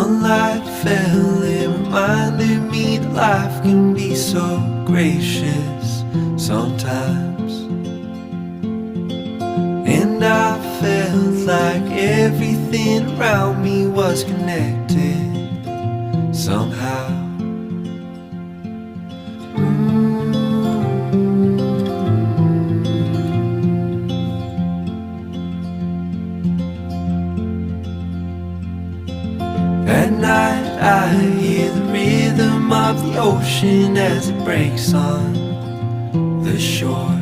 sunlight fell, it reminded me that life can be so gracious sometimes. And I felt like everything around me was connected somehow. At night I hear the rhythm of the ocean as it breaks on the shore.